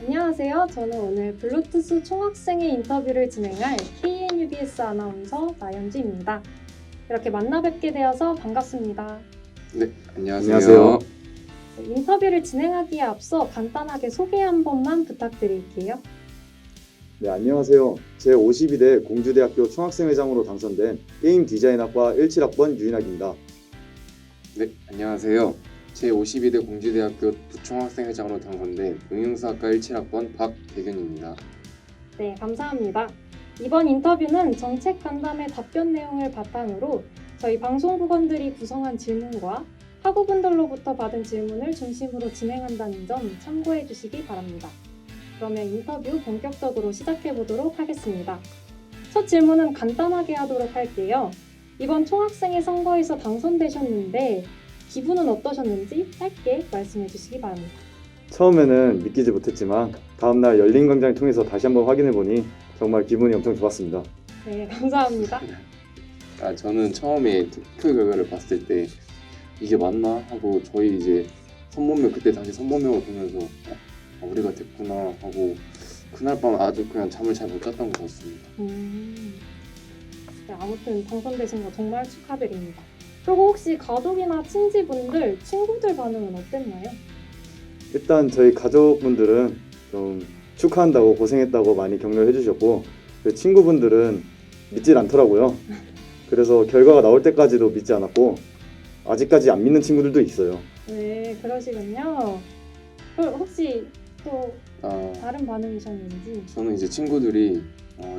안녕하세요. 저는 오늘 블루투스 총학생회 인터뷰를 진행할 KNUBS 아나운서 나연주입니다. 이렇게 만나 뵙게 되어서 반갑습니다. 네, 안녕하세요. 안녕하세요. 인터뷰를 진행하기에 앞서 간단하게 소개 한 번만 부탁드릴게요. 네, 안녕하세요. 제52대 공주대학교 총학생회장으로 당선된 게임 디자인학과 17학번 유인학입니다. 네, 안녕하세요. 제52대 공주대학교 부총학생회장으로 당선된 응용사학과 17학번 박대균입니다. 네, 감사합니다. 이번 인터뷰는 정책 간담회 답변 내용을 바탕으로 저희 방송국원들이 구성한 질문과 학우분들로부터 받은 질문을 중심으로 진행한다는 점 참고해 주시기 바랍니다. 그러면 인터뷰 본격적으로 시작해 보도록 하겠습니다. 첫 질문은 간단하게 하도록 할게요. 이번 총학생회 선거에서 당선되셨는데 기분은 어떠셨는지 짧게 말씀해 주시기 바랍니다. 처음에는 믿기지 못했지만 다음날 열린 광장을 통해서 다시 한번 확인해보니 정말 기분이 엄청 좋았습니다. 네, 감사합니다. 저는 처음에 투표 결과를 봤을 때 이게 맞나 하고 저희 이제 선모명 그때 당시 선모명을 보면서 우리가 됐구나 하고 그날 밤 아주 그냥 잠을 잘 못 잤던 것 같습니다. 네, 아무튼 당선되신 거 정말 축하드립니다. 그리고 혹시 가족이나 친지분들, 친구들 반응은 어땠나요? 일단 저희 가족분들은 좀 축하한다고 고생했다고 많이 격려해 주셨고 그 친구분들은 믿질 않더라고요. 그래서 결과가 나올 때까지도 믿지 않았고 아직까지 안 믿는 친구들도 있어요. 네, 그러시군요. 그럼 혹시 또 아, 다른 반응이셨는지? 저는 이제 친구들이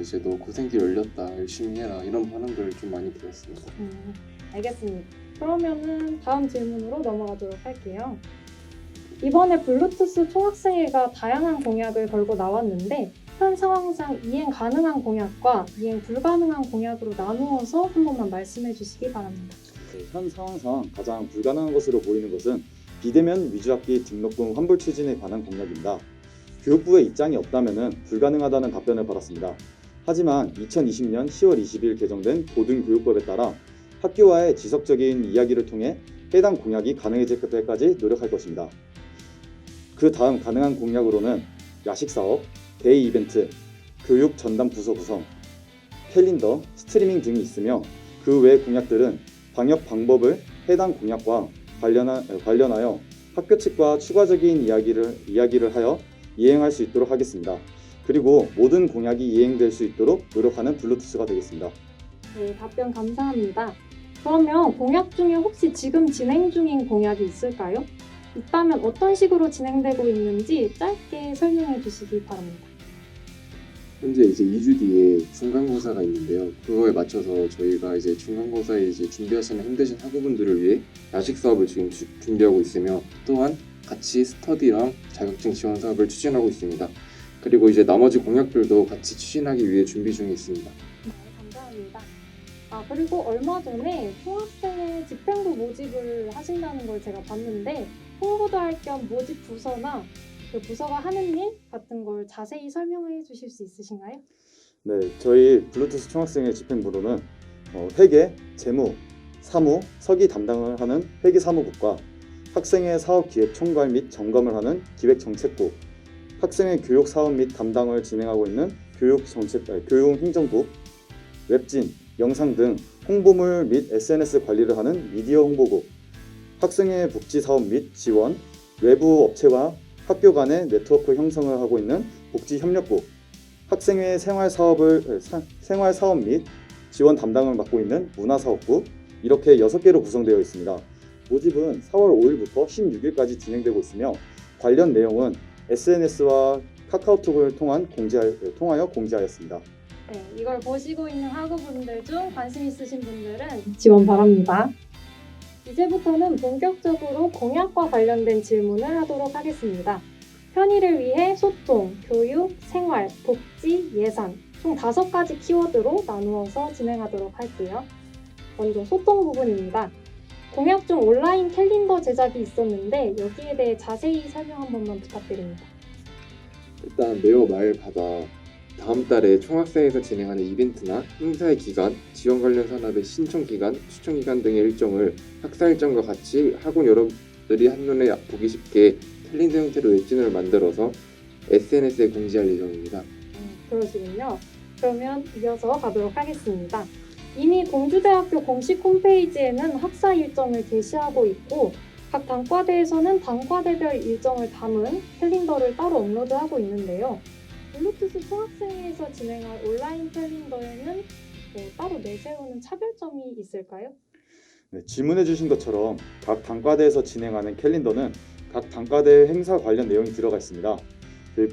이제 너 고생길 열렸다 열심히 해라 이런 반응들을 좀 많이 들었습니다. 알겠습니다. 그러면은 다음 질문으로 넘어가도록 할게요. 이번에 블루투스 총학생회가 다양한 공약을 걸고 나왔는데 현 상황상 이행 가능한 공약과 이행 불가능한 공약으로 나누어서 한 번만 말씀해 주시기 바랍니다. 현 상황상 가장 불가능한 것으로 보이는 것은 비대면 위주학기 등록금 환불 추진에 관한 공약입니다. 교육부의 입장이 없다면 불가능하다는 답변을 받았습니다. 하지만 2020년 10월 20일 개정된 고등교육법에 따라 학교와의 지속적인 이야기를 통해 해당 공약이 가능해질 때까지 노력할 것입니다. 그 다음 가능한 공약으로는 야식사업, 데이 이벤트, 교육 전담 부서 구성, 캘린더, 스트리밍 등이 있으며 그 외 공약들은 방역 방법을 해당 공약과 관련하여 학교 측과 추가적인 이야기를 하여 이행할 수 있도록 하겠습니다. 그리고 모든 공약이 이행될 수 있도록 노력하는 블루투스가 되겠습니다. 네, 답변 감사합니다. 그러면 공약 중에 혹시 지금 진행 중인 공약이 있을까요? 있다면 어떤 식으로 진행되고 있는지 짧게 설명해 주시기 바랍니다. 현재 이제 2주 뒤에 중간고사가 있는데요. 그거에 맞춰서 저희가 이제 중간고사에 이제 준비하시는 힘드신 학우분들을 위해 야식 사업을 지금 준비하고 있으며 또한 같이 스터디랑 자격증 지원 사업을 추진하고 있습니다. 그리고 이제 나머지 공약들도 같이 추진하기 위해 준비 중에 있습니다. 네, 감사합니다. 그리고 얼마 전에 총학생회 집행부 모집을 하신다는 걸 제가 봤는데 홍보도 할 겸 모집 부서나 그 부서가 하는 일 같은 걸 자세히 설명해 주실 수 있으신가요? 네, 저희 블루투스 총학생회 집행부로는 회계, 재무, 사무, 서기 담당을 하는 회계사무국과 학생회 사업기획 총괄 및 점검을 하는 기획정책국, 학생회 교육사업 및 담당을 진행하고 있는 교육행정국, 웹진, 영상 등 홍보물 및 SNS 관리를 하는 미디어 홍보국, 학생회 복지사업 및 지원, 외부 업체와 학교 간의 네트워크 형성을 하고 있는 복지협력국, 학생회 생활사업 및 지원 담당을 맡고 있는 문화사업국, 이렇게 6개로 구성되어 있습니다. 모집은 4월 5일부터 16일까지 진행되고 있으며 관련 내용은 SNS와 카카오톡을 통하여 공지하였습니다. 네, 이걸 보시고 있는 학우분들 중 관심 있으신 분들은 지원 바랍니다. 이제부터는 본격적으로 공약과 관련된 질문을 하도록 하겠습니다. 편의를 위해 소통, 교육, 생활, 복지, 예산 총 5가지 키워드로 나누어서 진행하도록 할게요. 먼저 소통 부분입니다. 공약 중 온라인 캘린더 제작이 있었는데 여기에 대해 자세히 설명 한 번만 부탁드립니다. 일단 매월 말마다 다음 달에 총학생회에서 진행하는 이벤트나 행사의 기간, 지원 관련 산업의 신청 기간, 추천 기간 등의 일정을 학사 일정과 같이 학원 여러분들이 한눈에 보기 쉽게 캘린더 형태로 웹진을 만들어서 SNS에 공지할 예정입니다. 그러시군요. 그러면 이어서 가도록 하겠습니다. 이미 공주대학교 공식 홈페이지에는 학사 일정을 게시하고 있고 각 단과대에서는 단과대별 일정을 담은 캘린더를 따로 업로드하고 있는데요. 블루투스 총학생회에서 진행할 온라인 캘린더에는 따로 내세우는 차별점이 있을까요? 네, 질문해 주신 것처럼 각 단과대에서 진행하는 캘린더는 각 단과대 행사 관련 내용이 들어가 있습니다.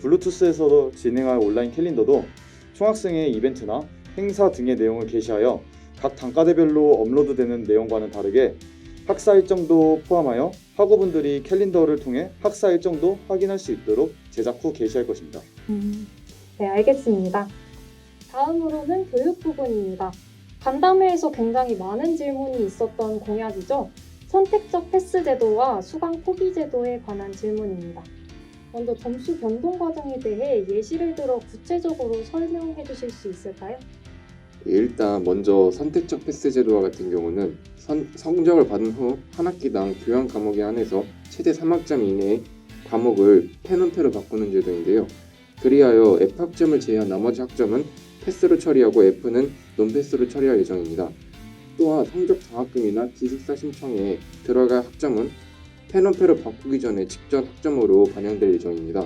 블루투스에서 진행할 온라인 캘린더도 총학생회 이벤트나 행사 등의 내용을 게시하여 각 단과대별로 업로드되는 내용과는 다르게 학사 일정도 포함하여 학우분들이 캘린더를 통해 학사 일정도 확인할 수 있도록 제작 후 게시할 것입니다. 네, 알겠습니다. 다음으로는 교육 부분입니다. 간담회에서 굉장히 많은 질문이 있었던 공약이죠. 선택적 패스 제도와 수강 포기 제도에 관한 질문입니다. 먼저 점수 변동 과정에 대해 예시를 들어 구체적으로 설명해 주실 수 있을까요? 일단 먼저 선택적 패스 제도와 같은 경우는 성적을 받은 후 한 학기당 교양 과목에 한해서 최대 3학점 이내의 과목을 펜원패로 바꾸는 제도인데요. 그리하여 F학점을 제외한 나머지 학점은 패스로 처리하고 F는 논패스로 처리할 예정입니다. 또한 성적 장학금이나 기숙사 신청에 들어갈 학점은 펜원패로 바꾸기 전에 직전 학점으로 반영될 예정입니다.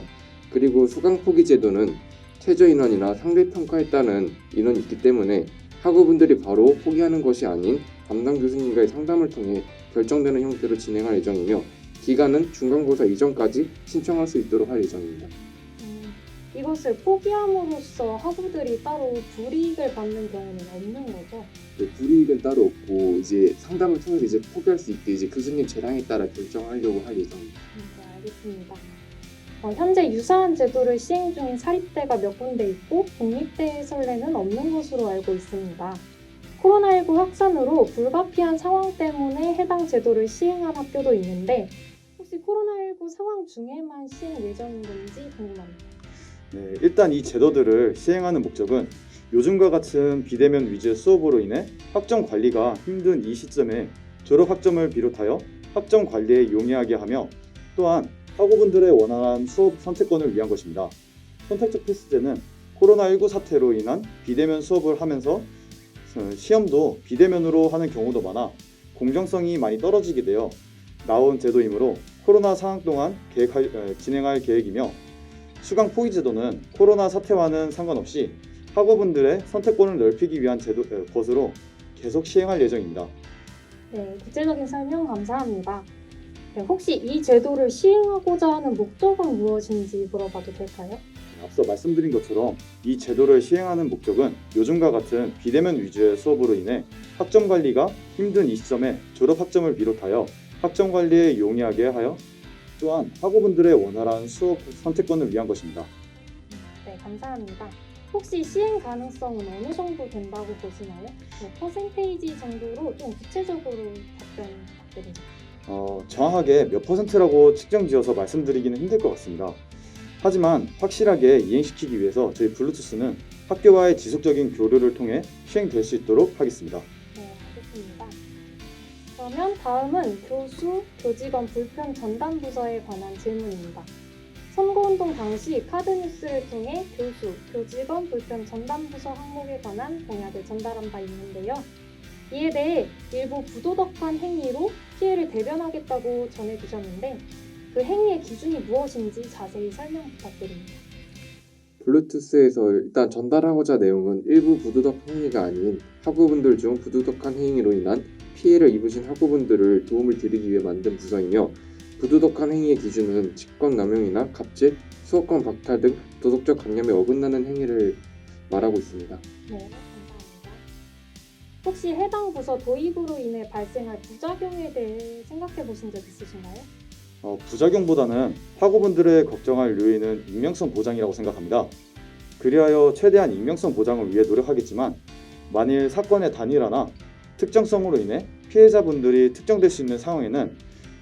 그리고 수강 포기 제도는 최저 인원이나 상대평가에 따른 인원이 있기 때문에 학우분들이 바로 포기하는 것이 아닌 담당 교수님과의 상담을 통해 결정되는 형태로 진행할 예정이며 기간은 중간고사 이전까지 신청할 수 있도록 할 예정입니다. 이것을 포기함으로써 학우들이 따로 불이익을 받는 경우는 없는 거죠? 네, 불이익은 따로 없고 이제 상담을 통해서 이제 포기할 수 있게 이제 교수님 재량에 따라 결정하려고 할 예정입니다. 네, 알겠습니다. 현재 유사한 제도를 시행 중인 사립대가 몇 군데 있고 공립대의 선례는 없는 것으로 알고 있습니다. 코로나19 확산으로 불가피한 상황 때문에 해당 제도를 시행한 학교도 있는데 혹시 코로나19 상황 중에만 시행 예정인 건지 궁금합니다. 네, 일단 이 제도들을 시행하는 목적은 요즘과 같은 비대면 위주의 수업으로 인해 학점 관리가 힘든 이 시점에 졸업 학점을 비롯하여 학점 관리에 용이하게 하며 또한 학우분들의 원활한 수업 선택권을 위한 것입니다. 선택적 패스제는 코로나19 사태로 인한 비대면 수업을 하면서 시험도 비대면으로 하는 경우도 많아 공정성이 많이 떨어지게 되어 나온 제도이므로 코로나 상황 동안 진행할 계획이며 수강 포기 제도는 코로나 사태와는 상관없이 학우분들의 선택권을 넓히기 위한 것으로 계속 시행할 예정입니다. 네, 구체적인 설명 감사합니다. 네, 혹시 이 제도를 시행하고자 하는 목적은 무엇인지 물어봐도 될까요? 앞서 말씀드린 것처럼 이 제도를 시행하는 목적은 요즘과 같은 비대면 위주의 수업으로 인해 학점 관리가 힘든 이 시점에 졸업 학점을 비롯하여 학점 관리에 용이하게 하여 또한 학우분들의 원활한 수업 선택권을 위한 것입니다. 네, 감사합니다. 혹시 시행 가능성은 어느 정도 된다고 보시나요? 퍼센테이지 정도로 좀 구체적으로 답변 부탁드립니다. 정확하게 몇 퍼센트라고 측정지어서 말씀드리기는 힘들 것 같습니다. 하지만 확실하게 이행시키기 위해서 저희 블루투스는 학교와의 지속적인 교류를 통해 시행될 수 있도록 하겠습니다. 네, 알겠습니다. 그러면 다음은 교수, 교직원 불편 전담 부서에 관한 질문입니다. 선거운동 당시 카드뉴스를 통해 교수, 교직원 불편 전담 부서 항목에 관한 공약을 전달한 바 있는데요. 이에 대해 일부 부도덕한 행위로 피해를 대변하겠다고 전해주셨는데 그 행위의 기준이 무엇인지 자세히 설명 부탁드립니다. 블루투스에서 일단 전달하고자 내용은 일부 부도덕 행위가 아닌 학우분들 중 부도덕한 행위로 인한 피해를 입으신 학우분들을 도움을 드리기 위해 만든 부서이며 부도덕한 행위의 기준은 직권남용이나 갑질, 수업권 박탈 등 도덕적 관념에 어긋나는 행위를 말하고 있습니다. 네, 감사합니다. 혹시 해당 부서 도입으로 인해 발생할 부작용에 대해 생각해 보신 적 있으신가요? 부작용보다는 학우분들의 걱정할 요인은 익명성 보장이라고 생각합니다. 그리하여 최대한 익명성 보장을 위해 노력하겠지만 만일 사건의 단일화나 특정성으로 인해 피해자분들이 특정될 수 있는 상황에는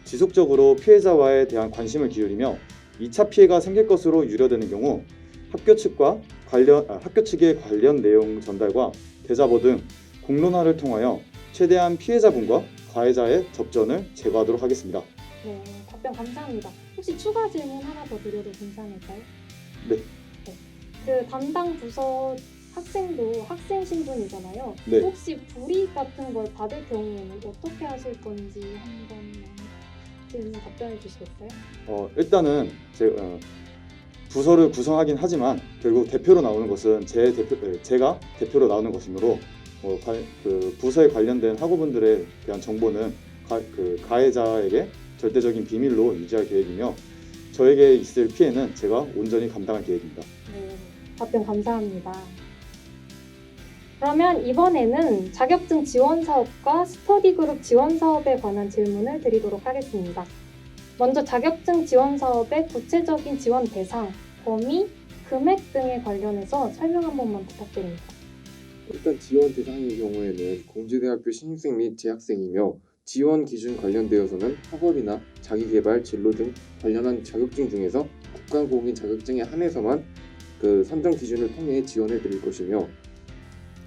지속적으로 피해자와에 대한 관심을 기울이며 2차 피해가 생길 것으로 우려되는 경우 학교 측의 관련 내용 전달과 대자보 등 공론화를 통하여 최대한 피해자분과 가해자의 접전을 제거하도록 하겠습니다. 네, 답변 감사합니다. 혹시 추가 질문 하나 더 드려도 괜찮을까요? 네. 그 담당 부서 학생도 학생 신분이잖아요. 네. 혹시 불이익 같은 걸 받을 경우에는 어떻게 하실 건지 한번 질문 답변해 주시겠어요? 일단은 부서를 구성하긴 하지만 결국 대표로 나오는 것은 제가 대표로 나오는 것이므로 그 부서에 관련된 학우분들에 대한 정보는 가해자에게 절대적인 비밀로 유지할 계획이며 저에게 있을 피해는 제가 온전히 감당할 계획입니다. 네, 답변 감사합니다. 그러면 이번에는 자격증 지원 사업과 스터디 그룹 지원 사업에 관한 질문을 드리도록 하겠습니다. 먼저 자격증 지원 사업의 구체적인 지원 대상, 범위, 금액 등에 관련해서 설명 한 번만 부탁드립니다. 일단 지원 대상의 경우에는 공주대학교 신입생 및 재학생이며 지원 기준 관련되어서는 학업이나 자기개발, 진로 등 관련한 자격증 중에서 국가공인 자격증에 한해서만 그 선정 기준을 통해 지원해 드릴 것이며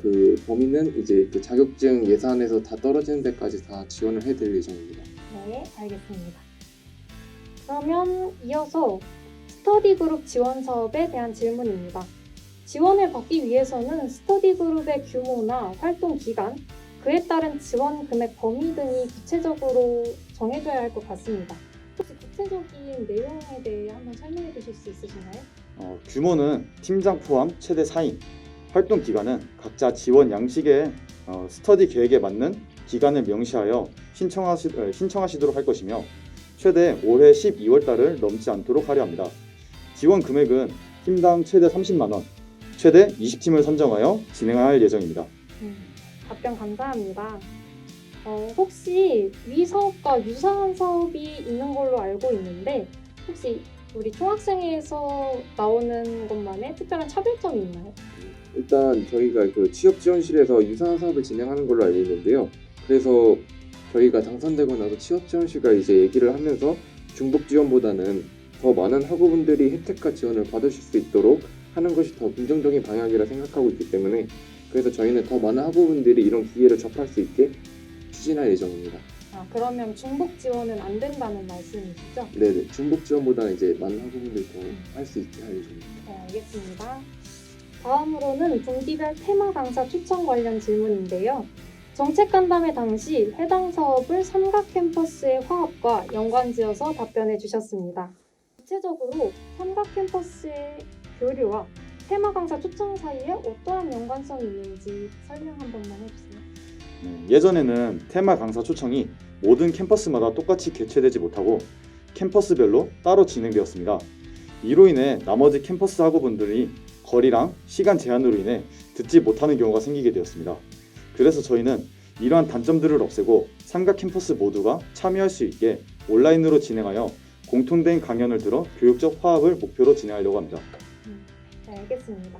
그 범위는 이제 그 자격증 예산에서 다 떨어지는 데까지 다 지원을 해드릴 예정입니다. 네, 알겠습니다. 그러면 이어서 스터디 그룹 지원 사업에 대한 질문입니다. 지원을 받기 위해서는 스터디 그룹의 규모나 활동 기간, 그에 따른 지원 금액 범위 등이 구체적으로 정해져야 할 것 같습니다. 혹시 구체적인 내용에 대해 한번 설명해 주실 수 있으신가요? 규모는 팀장 포함 최대 4인, 활동 기간은 각자 지원 양식의 스터디 계획에 맞는 기간을 명시하여 신청하시도록 할 것이며 최대 올해 12월 달을 넘지 않도록 하려 합니다. 지원 금액은 팀당 최대 30만 원, 최대 20팀을 선정하여 진행할 예정입니다. 답변 감사합니다. 혹시 위 사업과 유사한 사업이 있는 걸로 알고 있는데 혹시 우리 총학생회에서 나오는 것만의 특별한 차별점이 있나요? 일단 저희가 그 취업지원실에서 유사한 사업을 진행하는 걸로 알고 있는데요. 그래서 저희가 당선되고 나서 취업지원실과 이제 얘기를 하면서 중복 지원보다는 더 많은 학우분들이 혜택과 지원을 받으실 수 있도록 하는 것이 더 긍정적인 방향이라 생각하고 있기 때문에 그래서 저희는 더 많은 학우분들이 이런 기회를 접할 수 있게 추진할 예정입니다. 그러면 중복 지원은 안 된다는 말씀이시죠? 네네. 중복 지원보다는 이제 많은 학우분들이 더 할 수 있게 할 예정입니다. 네, 알겠습니다. 다음으로는 분기별 테마 강사 추천 관련 질문인데요. 정책 간담회 당시 해당 사업을 삼각 캠퍼스의 화합과 연관지어서 답변해 주셨습니다. 구체적으로 삼각 캠퍼스의 교류와 테마 강사 초청 사이에 어떠한 연관성이 있는지 설명 한 번만 해주세요. 예전에는 테마 강사 초청이 모든 캠퍼스마다 똑같이 개최되지 못하고 캠퍼스별로 따로 진행되었습니다. 이로 인해 나머지 캠퍼스 학우분들이 거리랑 시간 제한으로 인해 듣지 못하는 경우가 생기게 되었습니다. 그래서 저희는 이러한 단점들을 없애고 삼각 캠퍼스 모두가 참여할 수 있게 온라인으로 진행하여 공통된 강연을 들어 교육적 화합을 목표로 진행하려고 합니다. 네, 알겠습니다.